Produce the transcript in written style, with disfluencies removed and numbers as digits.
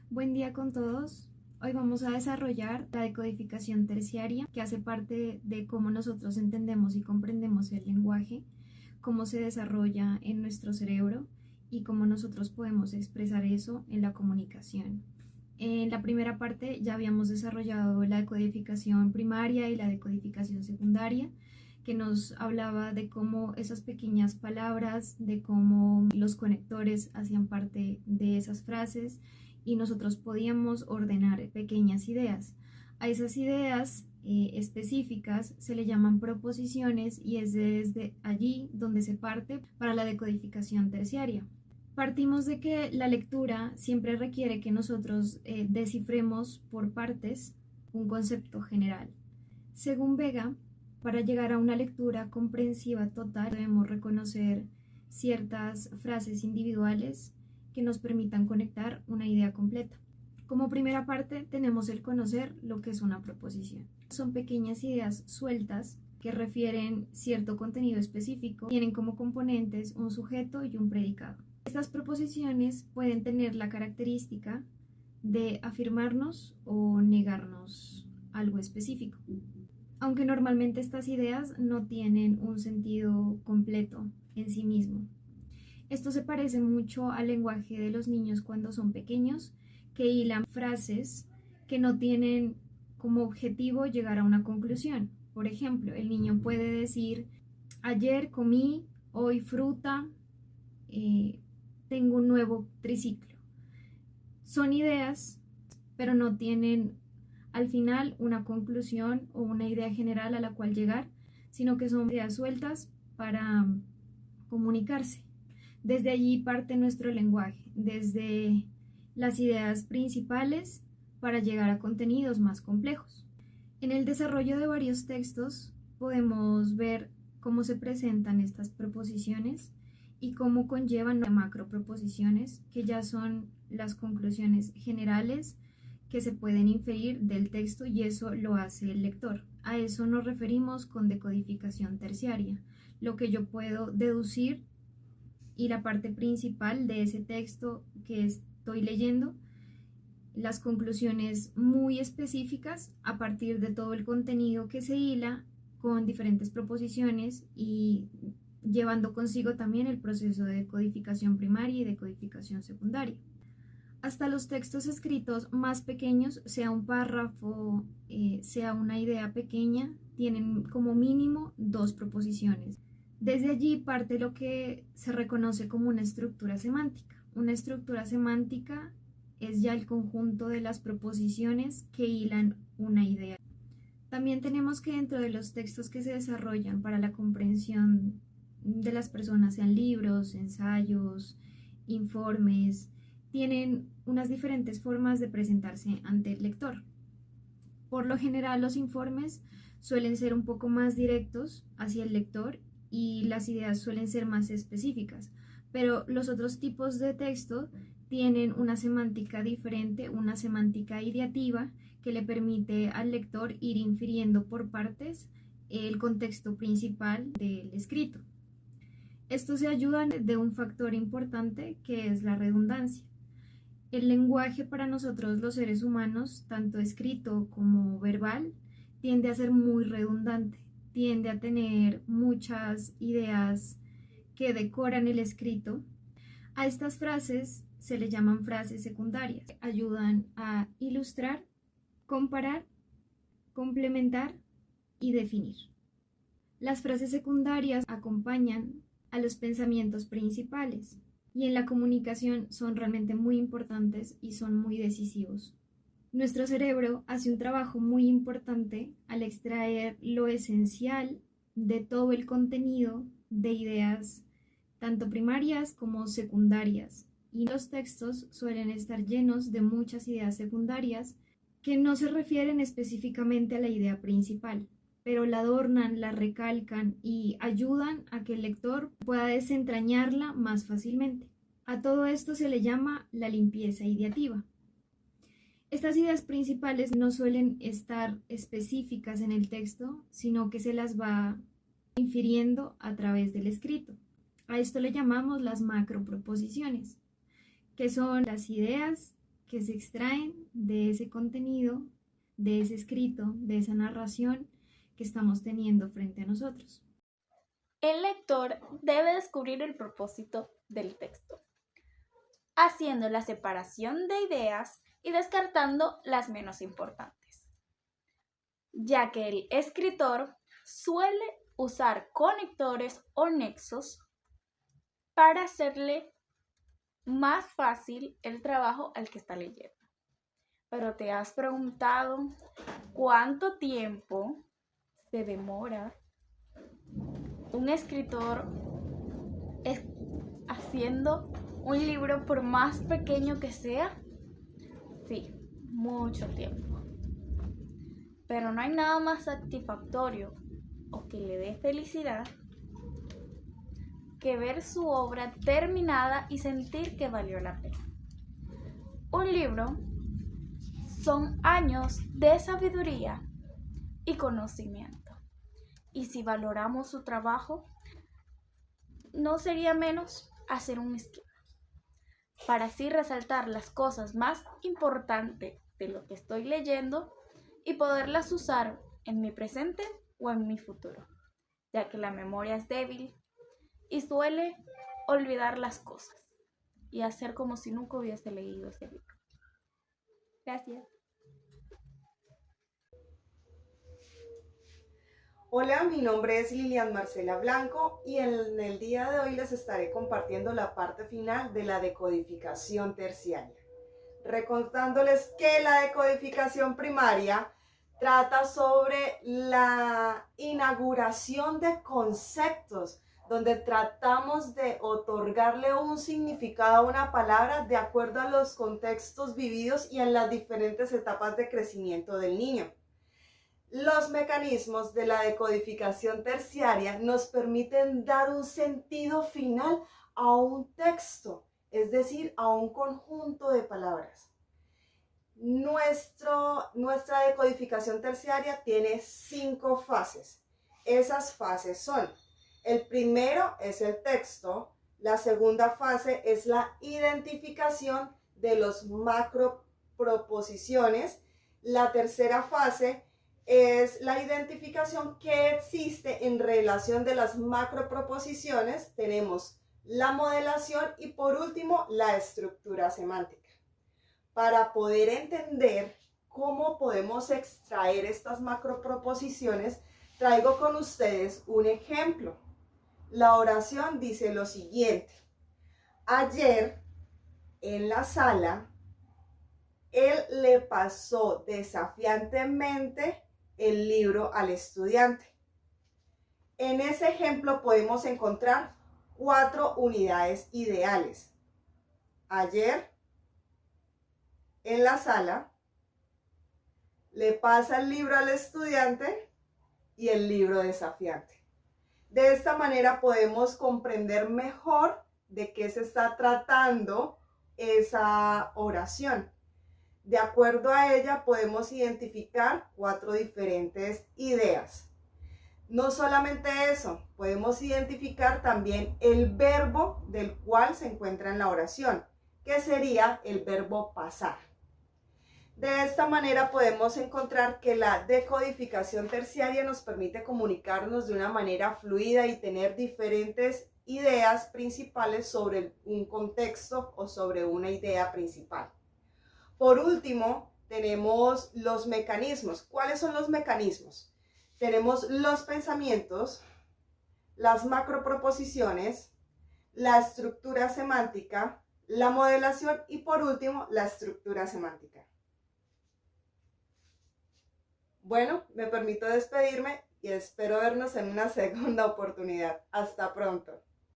Buen día con todos. Hoy vamos a desarrollar la decodificación terciaria, que hace parte de cómo nosotros entendemos y comprendemos el lenguaje, cómo se desarrolla en nuestro cerebro y cómo nosotros podemos expresar eso en la comunicación. En la primera parte ya habíamos desarrollado la decodificación primaria y la decodificación secundaria, que nos hablaba de cómo esas pequeñas palabras, de cómo los conectores hacían parte de esas frases y nosotros podíamos ordenar pequeñas ideas. A esas ideas específicas se le llaman proposiciones y es desde allí donde se parte para la decodificación terciaria. Partimos de que la lectura siempre requiere que nosotros descifremos por partes un concepto general. Según Vega, para llegar a una lectura comprensiva total debemos reconocer ciertas frases individuales que nos permitan conectar una idea completa. Como primera parte tenemos el conocer lo que es una proposición. Son pequeñas ideas sueltas que refieren cierto contenido específico, tienen como componentes un sujeto y un predicado. Estas proposiciones pueden tener la característica de afirmarnos o negarnos algo específico, aunque normalmente estas ideas no tienen un sentido completo en sí mismo. Esto se parece mucho al lenguaje de los niños cuando son pequeños, que hilan frases que no tienen como objetivo llegar a una conclusión. Por ejemplo, el niño puede decir, ayer comí, hoy fruta, tengo un nuevo triciclo. Son ideas, pero no tienen al final una conclusión o una idea general a la cual llegar, sino que son ideas sueltas para comunicarse. Desde allí parte nuestro lenguaje, desde las ideas principales para llegar a contenidos más complejos. En el desarrollo de varios textos podemos ver cómo se presentan estas proposiciones y cómo conllevan macroproposiciones, que ya son las conclusiones generales que se pueden inferir del texto y eso lo hace el lector. A eso nos referimos con decodificación terciaria, lo que yo puedo deducir y la parte principal de ese texto que estoy leyendo, las conclusiones muy específicas a partir de todo el contenido que se hila con diferentes proposiciones y llevando consigo también el proceso de codificación primaria y de codificación secundaria. Hasta los textos escritos más pequeños, sea un párrafo, sea una idea pequeña, tienen como mínimo 2 proposiciones. Desde allí parte lo que se reconoce como una estructura semántica. Una estructura semántica es ya el conjunto de las proposiciones que hilan una idea. También tenemos que dentro de los textos que se desarrollan para la comprensión de las personas, sean libros, ensayos, informes, tienen unas diferentes formas de presentarse ante el lector. Por lo general, los informes suelen ser un poco más directos hacia el lector y las ideas suelen ser más específicas, pero los otros tipos de texto tienen una semántica diferente, una semántica ideativa que le permite al lector ir infiriendo por partes el contexto principal del escrito. Estos se ayudan de un factor importante que es la redundancia. El lenguaje para nosotros los seres humanos, tanto escrito como verbal, tiende a ser muy redundante, tiende a tener muchas ideas que decoran el escrito. A estas frases se le llaman frases secundarias. Ayudan a ilustrar, comparar, complementar y definir. Las frases secundarias acompañan a los pensamientos principales y en la comunicación son realmente muy importantes y son muy decisivos. Nuestro cerebro hace un trabajo muy importante al extraer lo esencial de todo el contenido de ideas, tanto primarias como secundarias, y los textos suelen estar llenos de muchas ideas secundarias que no se refieren específicamente a la idea principal, pero la adornan, la recalcan y ayudan a que el lector pueda desentrañarla más fácilmente. A todo esto se le llama la limpieza ideativa. Estas ideas principales no suelen estar específicas en el texto, sino que se las va infiriendo a través del escrito. A esto le llamamos las macroproposiciones, que son las ideas que se extraen de ese contenido, de ese escrito, de esa narración que estamos teniendo frente a nosotros. El lector debe descubrir el propósito del texto, haciendo la separación de ideas y descartando las menos importantes, ya que el escritor suele usar conectores o nexos para hacerle más fácil el trabajo al que está leyendo. Pero ¿te has preguntado cuánto tiempo se demora un escritor haciendo un libro, por más pequeño que sea? Sí, mucho tiempo. Pero no hay nada más satisfactorio o que le dé felicidad que ver su obra terminada y sentir que valió la pena. Un libro son años de sabiduría y conocimiento. Y si valoramos su trabajo, no sería menos hacer un esquema para así resaltar las cosas más importantes de lo que estoy leyendo y poderlas usar en mi presente o en mi futuro, ya que la memoria es débil y suele olvidar las cosas y hacer como si nunca hubiese leído ese libro. Gracias. Hola, mi nombre es Lilian Marcela Blanco y en el día de hoy les estaré compartiendo la parte final de la decodificación terciaria, recordándoles que la decodificación primaria trata sobre la inauguración de conceptos, donde tratamos de otorgarle un significado a una palabra de acuerdo a los contextos vividos y en las diferentes etapas de crecimiento del niño. Los mecanismos de la decodificación terciaria nos permiten dar un sentido final a un texto, es decir, a un conjunto de palabras. Nuestra decodificación terciaria tiene 5 fases. Esas fases son: el primero es el texto, la segunda fase es la identificación de los macroproposiciones, la tercera fase es la identificación que existe en relación de las macroproposiciones, tenemos la modelación y por último la estructura semántica. Para poder entender cómo podemos extraer estas macroproposiciones, traigo con ustedes un ejemplo. La oración dice lo siguiente: ayer en la sala, él le pasó desafiantemente el libro al estudiante. En ese ejemplo podemos encontrar 4 unidades ideales. Ayer en la sala, le pasa el libro al estudiante y el libro desafiante. De esta manera podemos comprender mejor de qué se está tratando esa oración. De acuerdo a ella podemos identificar 4 diferentes ideas. No solamente eso, podemos identificar también el verbo del cual se encuentra en la oración, que sería el verbo pasar. De esta manera podemos encontrar que la decodificación terciaria nos permite comunicarnos de una manera fluida y tener diferentes ideas principales sobre un contexto o sobre una idea principal. Por último, tenemos los mecanismos. ¿Cuáles son los mecanismos? Tenemos los pensamientos, las macroproposiciones, la estructura semántica, la modelación y por último, la estructura semántica. Bueno, me permito despedirme y espero vernos en una segunda oportunidad. Hasta pronto.